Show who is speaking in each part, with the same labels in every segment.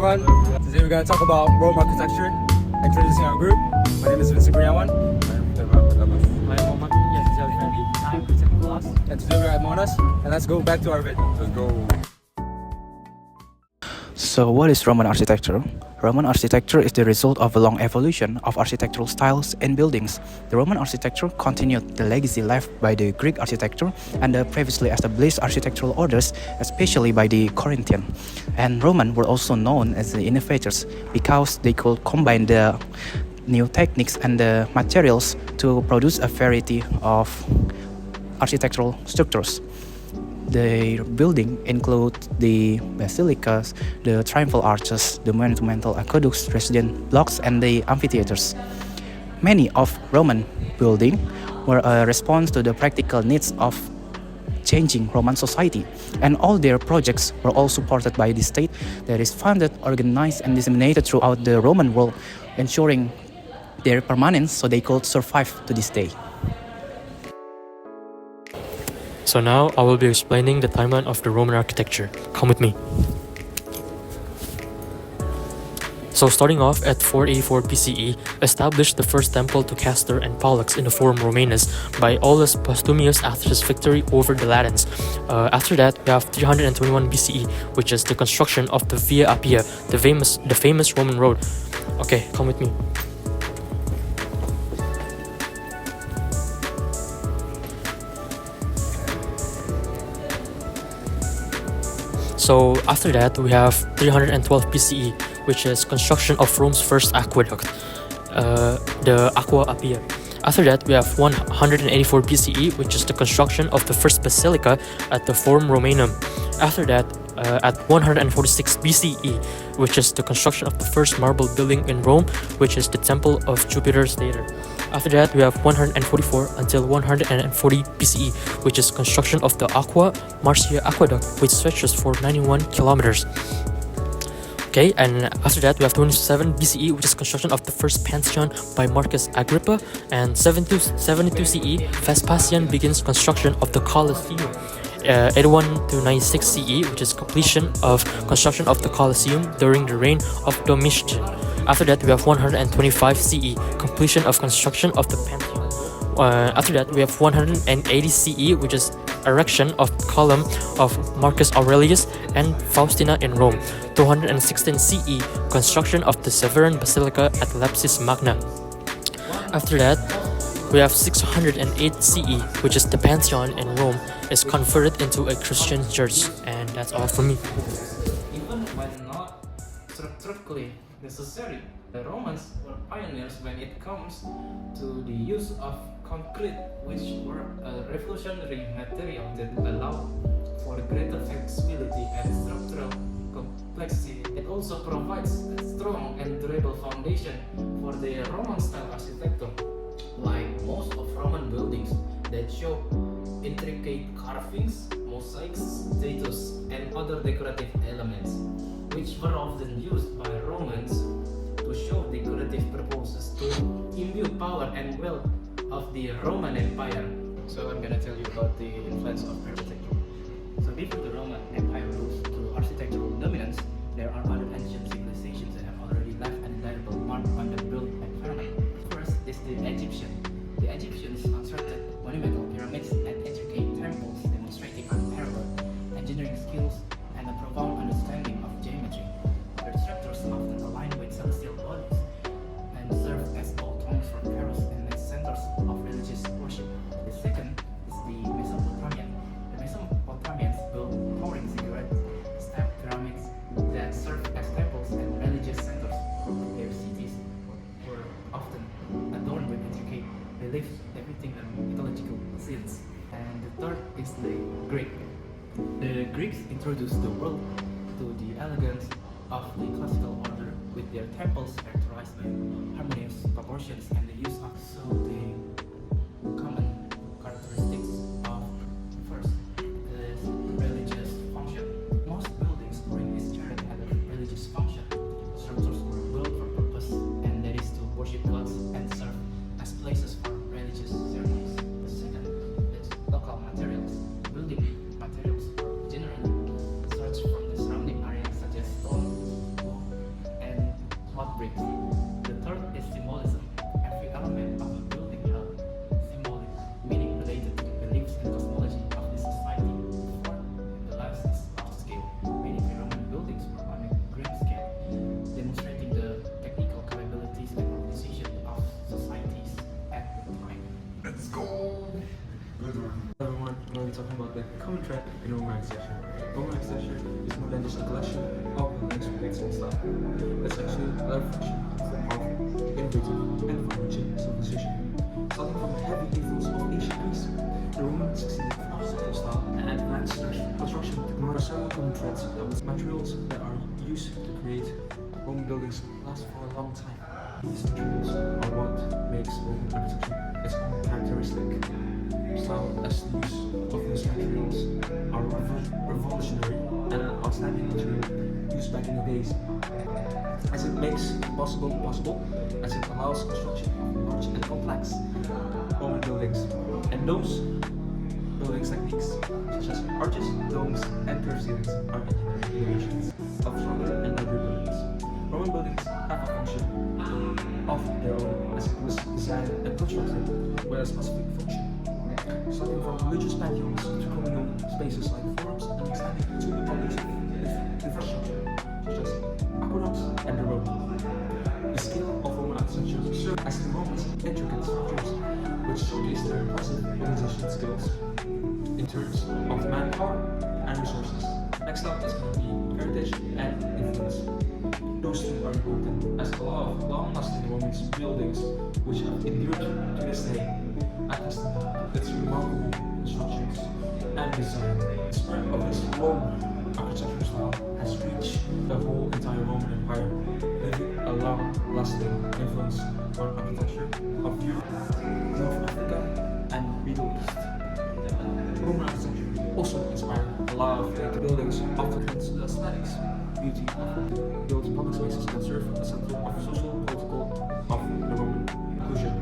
Speaker 1: everyone. Today we're going to talk about Rome architecture. Introducing our group. My name is Vincent Kurniawan. I'm Abbas.
Speaker 2: I'm Ahmad. Yes, it's Aliviandi. I'm Qutaiba.
Speaker 1: And today we're at Monash. And let's go back to our video. Let's go.
Speaker 3: So what is Roman architecture? Roman architecture is the result of a long evolution of architectural styles and buildings. The Roman architecture continued the legacy left by the Greek architecture and the previously established architectural orders, especially by the Corinthian. And Roman were also known as the innovators because they could combine the new techniques and the materials to produce a variety of architectural structures. The building include the basilicas, the triumphal arches, the monumental aqueducts, resident blocks, and the amphitheaters. Many of Roman buildings were a response to the practical needs of changing Roman society, and all their projects were all supported by the state that is funded, organized, and disseminated throughout the Roman world, ensuring their permanence so they could survive to this day.
Speaker 2: So now I will be explaining the timeline of the Roman architecture. Come with me. So starting off at 484 BCE, established the first temple to Castor and Pollux in the Forum Romanus by Aulus Postumius after his victory over the Latins. After that, we have 321 BCE, which is the construction of the Via Appia, the famous Roman road. Okay, come with me. So after that, we have 312 BCE, which is construction of Rome's first aqueduct, the Aqua Appia. After that, we have 184 BCE, which is the construction of the first basilica at the Forum Romanum. After that, at 146 BCE, which is the construction of the first marble building in Rome, which is the Temple of Jupiter Stator. After that, we have 144 until 140 BCE, which is construction of the Aqua Marcia Aqueduct, which stretches for 91 kilometers. Okay, and after that, we have 27 BCE, which is construction of the first Pantheon by Marcus Agrippa, and 72 CE, Vespasian begins construction of the Colosseum. 81 to 96 CE, which is completion of construction of the Colosseum during the reign of Domitian. After that, we have 125 CE, completion of construction of the Pantheon. After that, we have 180 CE, which is erection of column of Marcus Aurelius and Faustina in Rome. 216 CE, construction of the Severan Basilica at Leptis Magna. After that, we have 608 CE, which is the Pantheon in Rome, is converted into a Christian church. And that's all from me.
Speaker 3: Even when not structurally necessary, the Romans were pioneers when it comes to the use of concrete, which were a revolutionary material that allowed for greater flexibility and structural complexity. It also provides a strong and durable foundation for the Roman style architecture. Like most of Roman buildings that show intricate carvings, mosaics, statues, and other decorative elements, which were often used by Romans to show decorative purposes to imbue power and wealth of the Roman Empire. So I'm gonna tell you about the influence of architecture. So before the Roman Empire rose to architectural dominance, there are other ancient civilizations that have already left an indelible mark on the built environment. First is the Egyptian. The Egyptians constructed monumental pyramids and intricate temples, demonstrating unparalleled engineering skills and a profound understanding of geometry. Their structures often align with celestial bodies and serve as old tombs for pharaohs and as centers of religious worship. The second is the Mesopotamian. The Mesopotamians built towering ziggurat-style pyramids that served as temples and religious centers. Their cities were often adorned with intricate reliefs depicting the mythological scenes. And the third is the Greek. The Greeks introduced the world to the elegance of the classical order with their temples characterized by harmonious proportions and the use of the common characteristics of first is religious function. Most buildings during this period had a religious function. Structures were built for purpose, and that is to worship gods and serve as places for religious ceremonies. The second is local materials. Building materials were generally sourced from the surrounding areas such as stone, wood,
Speaker 1: common thread in Roman architecture. Roman architecture is more than just a collection of buildings with the same style. It's actually a reflection of a powerful, innovative, and far-reaching civilization. Starting from the heavy influence of ancient Greece, the Romans succeeded in architectural style and advanced construction technology. Several common threads with materials that are used to create Roman buildings last for a long time. These materials are what makes Roman architecture its own characteristic style, as the use of these materials are revolutionary and an outstanding material used back in the days, as it makes possible, as it allows construction of large and complex Roman buildings. And those building techniques, such as arches, domes, and curved ceilings, are innovations of stronger and larger buildings. Roman buildings have a function of their own, as it was designed and constructed with a specific function, starting from religious pantheons to communal spaces like forums and extending to the public infrastructure, such as aqueducts and the road. The scale of Roman architecture served as the Romans' intricate structures, which showcase their impressive organization skills in terms of manpower and resources. Next up is going to be heritage and influence. Those two are important, as a lot of long-lasting Roman buildings, which have endured to this day, attest to its remarkable constructions and design. The spread of this Roman architectural style has reached the whole entire Roman Empire, leaving a long-lasting influence on architecture of Europe, North Africa, and Middle East. Roman architecture also inspired a lot of later buildings, often hence the aesthetics, beauty of built public spaces that serve as a center of social political of the Roman inclusion.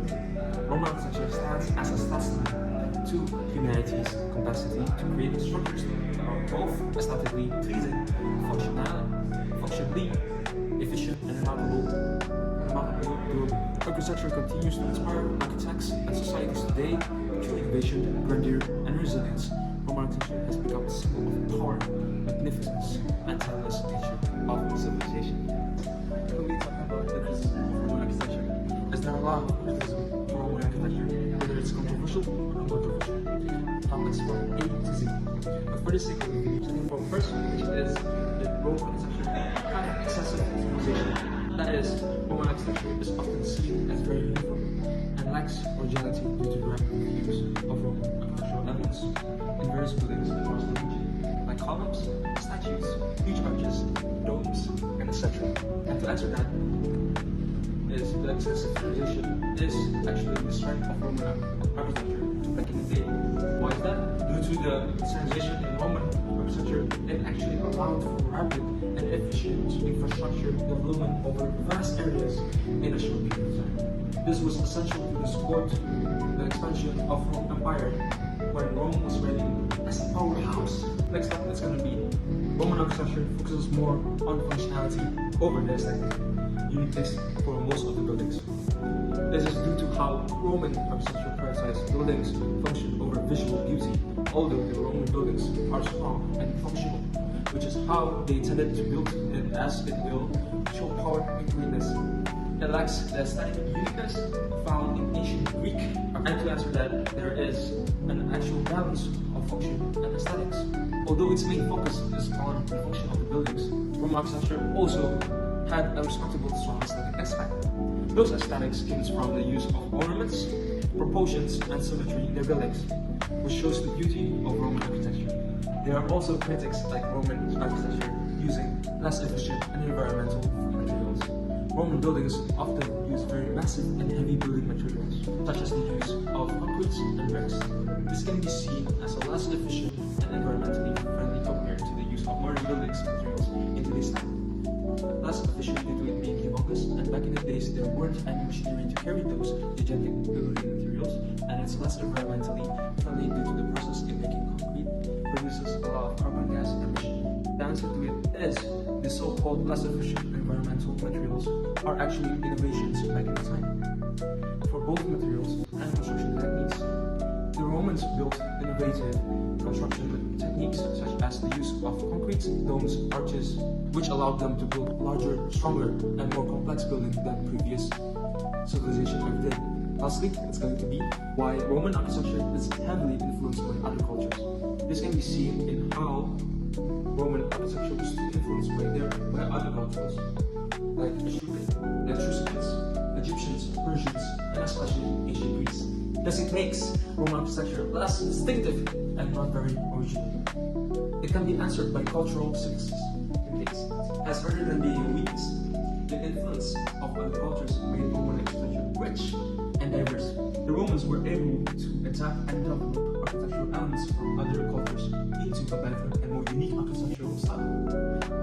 Speaker 1: Roman architecture stands as a testament to humanity's capacity to create structures that are both aesthetically pleasing, functionally efficient, and remarkable durable. Architecture continues to inspire architects and societies today through innovation, grandeur, and resilience. Roman architecture has become a symbol of power, magnificence, and timeless nature of civilization. When we talk about the criticism of Roman architecture, as there are a lot of criticism for Roman architecture, whether it's controversial or uncontroversial. Topics from A to Z. But for the sake of the video, starting from first, which is the Roman architecture have excessive civilization. That is, Roman architecture is often seen as very uniform and lacks originality due to the rapid use of Roman architectural elements in various buildings across the region, like columns, statues, huge arches, domes, and etc. And to answer that, is the excessive civilization is actually the strength of Roman architecture back in the day. Why is that? Due to the civilization in Roman architecture, it actually allowed for rapid and efficient infrastructure development over vast areas in a short period of time. This was essential to support the expansion of Roman Empire when Rome was ready as a powerhouse. Next up is going to be Roman architecture focuses more on functionality over the aesthetic uniqueness for most of the buildings. This is due to how Roman architecture prioritized buildings function over visual beauty, although the Roman buildings are strong and functional, which is how they intended to build it, as it will show power and greatness. It lacks the aesthetic uniqueness found in ancient Greek. And to answer that, there is an actual balance of function and aesthetics. Although its main focus is on the function of the buildings, Roman architecture also had a respectable strong aesthetic aspect. Those aesthetics came from the use of ornaments, proportions, and symmetry in their buildings, which shows the beauty of Roman architecture. There are also critics like Roman architecture using less efficient and environmental materials. Roman buildings often use very massive and heavy building materials, such as the use of concrete and bricks. This can be seen as a less efficient and environmentally friendly compared to the use of modern building materials in today's time. Less efficient due to it being humongous, and back in the days there weren't any machinery to carry those gigantic building materials, and it's less environmentally friendly due to the process in making concrete produces a lot of carbon gas emission. The answer to it is the so-called less efficient environmental materials are actually innovations back in the time. For both materials and construction techniques, the Romans built innovative construction techniques such as the use of concrete, domes, arches, which allowed them to build larger, stronger, and more complex buildings than previous civilization ever did. Lastly, it's going to be why Roman architecture is heavily influenced by other cultures. This can be seen in how Roman architecture was influenced by other cultures, like Etruscans, Egyptians, Persians, and especially ancient Greece. Thus it makes Roman architecture less distinctive and not very original. It can be answered by cultural significance, as rather than being a weakness, the influence of other cultures made Roman architecture rich and diverse. The Romans were able to adapt and develop architectural elements from other cultures into a better and more unique architectural style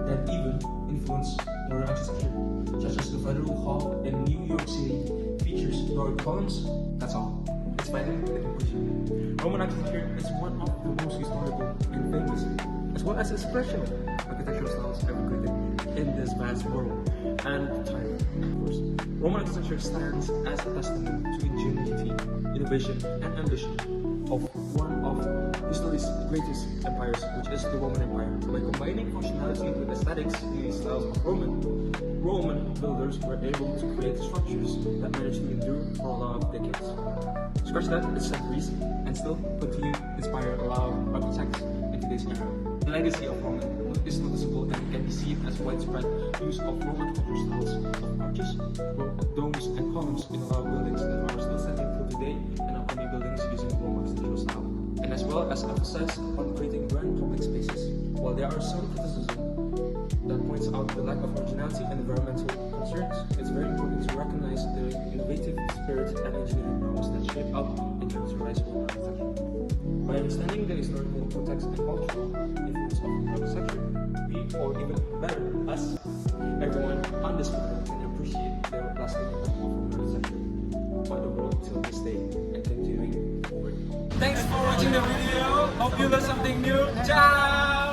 Speaker 1: that even influenced modern architecture, such as the Federal Hall in New York City features Doric columns. That's all. It's finally the conclusion. Roman architecture is one of the most historical and famous, as well as expressional architectural styles ever created in this vast world and time, of course. Roman architecture stands as a testament to ingenuity, innovation, and ambition of one of history's greatest empires, which is the Roman Empire. By combining functionality with aesthetics in the styles of Roman builders were able to create structures that managed to endure for a lot of decades. Scratch that, it's centuries, and still continue to inspire a lot of architects in today's era. The legacy of Roman is noticeable and can be seen as widespread use of Roman architecture styles of arches, domes, and columns in a lot of buildings that are still standing till today, and upcoming buildings using Roman architectural style, and as well as emphasis on creating grand public spaces. While there are some criticism that points out the lack of originality and environmental concerns, it's very important to recognize the innovative spirit and engineering prowess that shape up and characterize Roman architecture. By understanding the historical context and cultural influence of architecture, we, or even better, us, everyone on this planet can appreciate the lasting impact of Roman architecture on the world till this day and continuing forward.
Speaker 3: Thanks for watching the video. Hope you learned something new. Ciao!